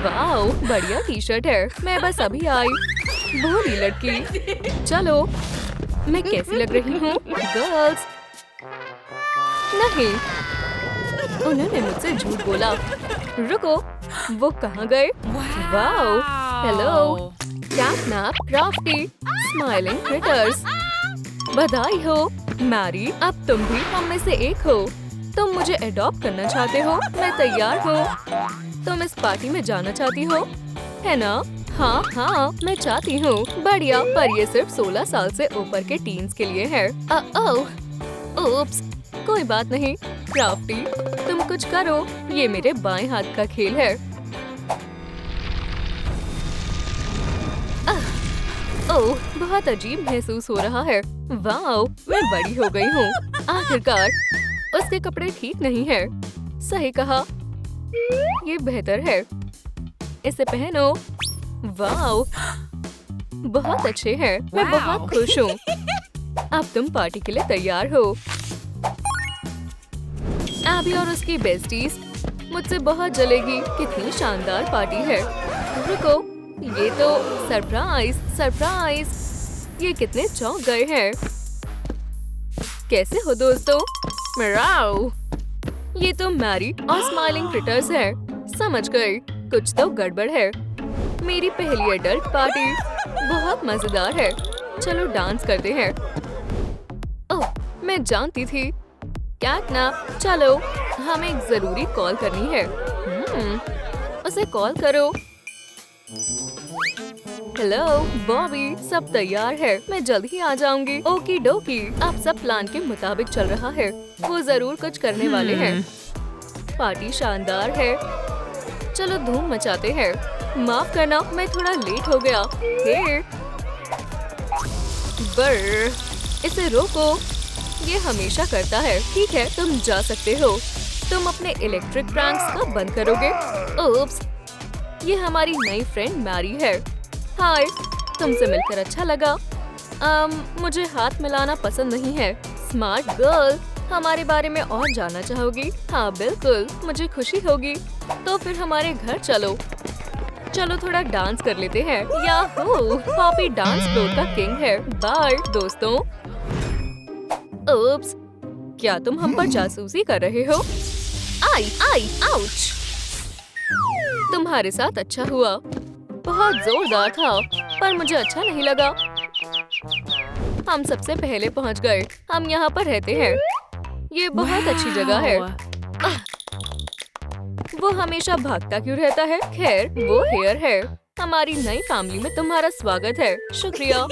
A: वाओ, बढ़िया टी शर्ट है। मैं बस अभी आई। भोली लड़की। चलो, मैं कैसी लग रही हूँ गर्ल्स? नहीं, उन्होंने मुझसे झूठ बोला। रुको, वो कहाँ गए? Wow, hello CatNap, crafty, smiling creators. बधाई हो मैरी, अब तुम भी हम में से एक हो। तुम मुझे अडॉप्ट करना चाहते हो? मैं तैयार हूँ। तुम इस पार्टी में जाना चाहती हो, है ना? हाँ, मैं चाहती हूँ। बढ़िया, पर ये सिर्फ 16 साल से ऊपर के टीन्स के लिए है। ओप्स, कोई बात नहीं। क्राफ्टी, तुम कुछ करो, ये मेरे बाएं हाथ का खेल है। ओह, बहुत अजीब महसूस हो रहा है। वाओ, मैं बड़ी हो गई हूँ। आखिरकार, उसके कपड़े ठीक नहीं है। सही कहा, ये बेहतर है। इसे पहनो। वाओ, बहुत अच्छे हैं। मैं बहुत खुश हूँ। अब तुम पार्टी के लिए तैयार हो। एबी और उसकी बेस्टीज मुझसे बहुत जलेगी। कितनी शानदार पार्टी है। रुको, ये तो सरप्राइज। ये कितने चौंक गए हैं। कैसे हो दोस्तों? मिराओ, ये तो मैरी और स्माइलिंग क्रिएटर्स है। समझ गई, कुछ तो गड़बड़ है। मेरी पहली एडल्ट पार्टी बहुत मजेदार है। चलो डांस करते हैं। ओह, मैं जानती थी। कैटनैप, चलो, हमें एक जरूरी कॉल करनी है। उसे कॉल करो। हेलो बॉबी, सब तैयार है। मैं जल्द ही आ जाऊंगी। ओकी डोकी, अब सब प्लान के मुताबिक चल रहा है। वो जरूर कुछ करने वाले हैं। पार्टी शानदार है। चलो धूम मचाते हैं। माफ करना, मैं थोड़ा लेट हो गया। इसे रोको, ये हमेशा करता है। ठीक है, तुम जा सकते हो। तुम अपने इलेक्ट्रिक प्रैंक्स कब बंद करोगे? ओप्स, ये हमारी नई फ्रेंड मैरी है। हाय, तुमसे मिलकर अच्छा लगा। मुझे हाथ मिलाना पसंद नहीं है। स्मार्ट गर्ल, हमारे बारे में और जानना चाहोगी? हाँ बिल्कुल, मुझे खुशी होगी। तो फिर हमारे घर चलो। चलो थोड़ा डांस कर लेते हैं। याहू, पॉपी डांस फ्लोर का किंग है। बाय दोस्तों। ओप्स, क्या तुम हम पर जासूसी कर रहे हो? आई, आउच। तुम्हारे साथ अच्छा हुआ। बहुत जोरदार था, पर मुझे अच्छा नहीं लगा। हम सबसे पहले पहुंच गए। हम यहाँ पर रहते हैं। ये बहुत अच्छी जगह है। वो हमेशा भागता क्यों रहता है? खैर, वो हेयर है। हमारी नई फैमिली में तुम्हारा स्वागत है। शुक्रिया।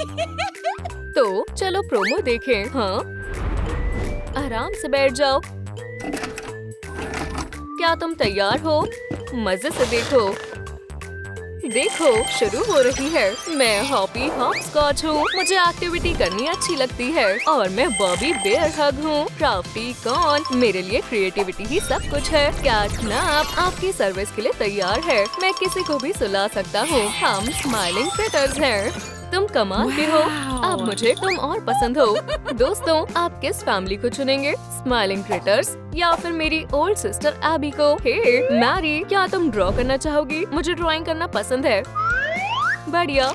A: तो चलो प्रोमो देखें। हाँ, आराम से बैठ जाओ। क्या तुम तैयार हो? मजे से देखो। शुरू हो रही है। मैं हॉपी हॉपस्कॉच हूँ। मुझे एक्टिविटी करनी अच्छी लगती है। और मैं बॉबी बेयर हग हूँ। क्राफ्टी कौन? मेरे लिए क्रिएटिविटी ही सब कुछ है। कैटनैप आपकी सर्विस के लिए तैयार है। मैं किसी को भी सुला सकता हूँ। हम स्माइलिंग क्रिएटर्स हैं। तुम कमाल के हो। अब मुझे तुम और पसंद हो। दोस्तों, आप किस फैमिली को चुनेंगे? स्माइलिंग क्रिएटर्स या फिर मेरी ओल्ड सिस्टर एबी को? हे मैरी, क्या तुम ड्रॉ करना चाहोगी? मुझे ड्राइंग करना पसंद है। बढ़िया,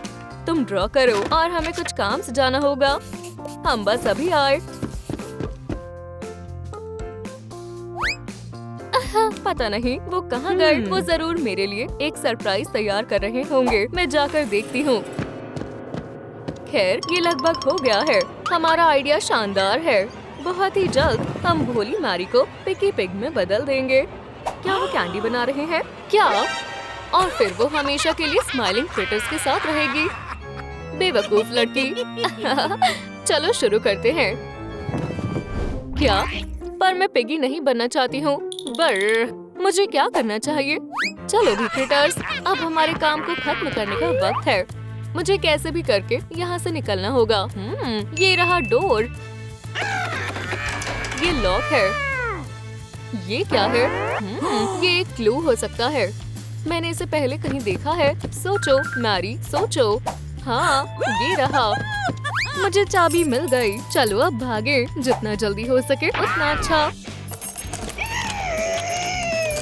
A: तुम ड्रॉ करो और हमें कुछ काम से जाना होगा। हम बस अभी आए। पता नहीं वो कहाँ गए। वो जरूर मेरे लिए एक सरप्राइज तैयार कर रहे होंगे। मैं जाकर देखती हूँ। खैर, ये लगभग हो गया है। हमारा आइडिया शानदार है। बहुत ही जल्द हम भोली मैरी को पिकी पिग में बदल देंगे। क्या वो कैंडी बना रहे हैं? क्या? और फिर वो हमेशा के लिए स्माइलिंग क्रिटर्स के साथ रहेगी। बेवकूफ लड़की। चलो शुरू करते हैं। क्या? पर मैं पिगी नहीं बनना चाहती हूँ। मुझे क्या करना चाहिए? चलो भी क्रिटर्स, अब हमारे काम को खत्म करने का वक्त है। मुझे कैसे भी करके यहाँ से निकलना होगा। ये रहा डोर। ये लॉक है। ये क्या है? ये एक क्लू हो सकता है। मैंने इसे पहले कहीं देखा है। सोचो मैरी, सोचो। हाँ, ये रहा। मुझे चाबी मिल गई। चलो अब भागे, जितना जल्दी हो सके उतना अच्छा।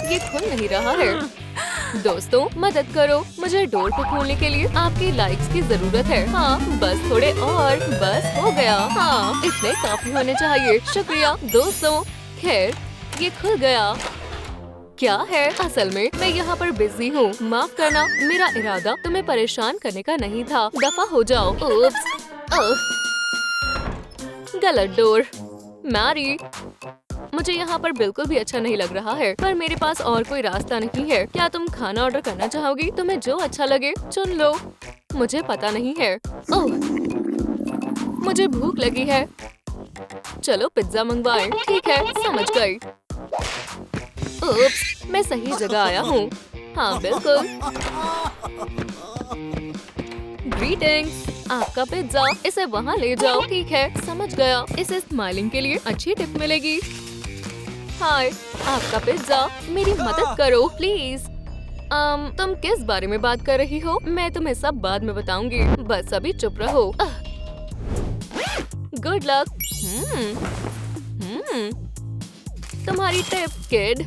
A: ये खुल नहीं रहा है। दोस्तों मदद करो, मुझे डोर को खोलने के लिए आपकी लाइक्स की जरूरत है। हाँ, बस थोड़े और, बस हो गया। हाँ, इतने काफी होने चाहिए। शुक्रिया दोस्तों। खैर, ये खुल गया। क्या है? असल में मैं यहाँ पर बिजी हूँ। माफ करना, मेरा इरादा तुम्हें परेशान करने का नहीं था। दफा हो जाओ। गलत डोर। मैरी, मुझे यहाँ पर बिल्कुल भी अच्छा नहीं लग रहा है, पर मेरे पास और कोई रास्ता नहीं है। क्या तुम खाना ऑर्डर करना चाहोगी? तुम्हें जो अच्छा लगे चुन लो। मुझे पता नहीं है। ओह, मुझे भूख लगी है। चलो पिज्जा मंगवाएं। ठीक है, समझ गई। उप्स, मैं सही जगह आया हूँ। हाँ बिल्कुल। ग्रीटिंग्स, आपका पिज्जा। इसे वहाँ ले जाओ। ठीक है, समझ गया। इसे स्माइलिंग के लिए अच्छी टिप मिलेगी। हाय, आपका पिज्जा। मेरी मदद करो प्लीज। तुम किस बारे में बात कर रही हो? मैं तुम्हें सब बाद में बताऊंगी। बस अभी चुप रहो। Good luck. तुम्हारी टिप किड।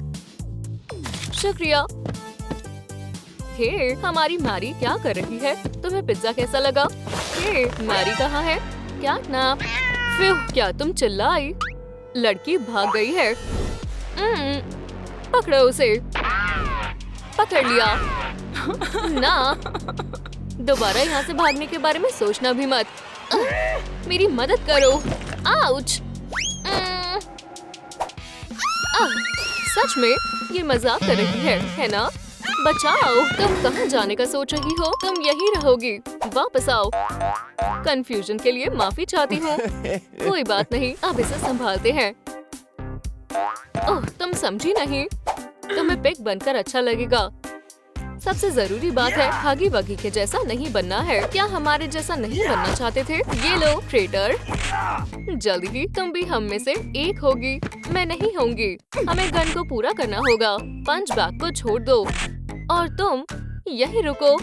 A: शुक्रिया। हे, हमारी मैरी क्या कर रही है? तुम्हें पिज्जा कैसा लगा? हे, मैरी कहाँ है? क्या नाप? फिर क्या तुम चिल्लाई? लड़की भाग गई है। पकड़ो उसे। पकड़ लिया। ना, दोबारा यहाँ से भागने के बारे में सोचना भी मत। मेरी मदद करो। आउच। सच में ये मजाक कर रही है ना? बचाओ। तुम कहाँ जाने का सोच रही हो? तुम यहीं रहोगी। वापस आओ। कंफ्यूजन के लिए माफी चाहती हूँ। कोई बात नहीं, अब इसे संभालते हैं। ओह, तुम समझी नहीं। तुम्हें पिग बनकर अच्छा लगेगा। सबसे जरूरी बात है, हगी वगी के जैसा नहीं बनना है। क्या हमारे जैसा नहीं बनना चाहते थे? ये लो ट्रेटर। जल्दी ही तुम भी हम में से एक होगी। मैं नहीं होंगी। हमें गन को पूरा करना होगा। पंच बैग को छोड़ दो और तुम यहीं रुको।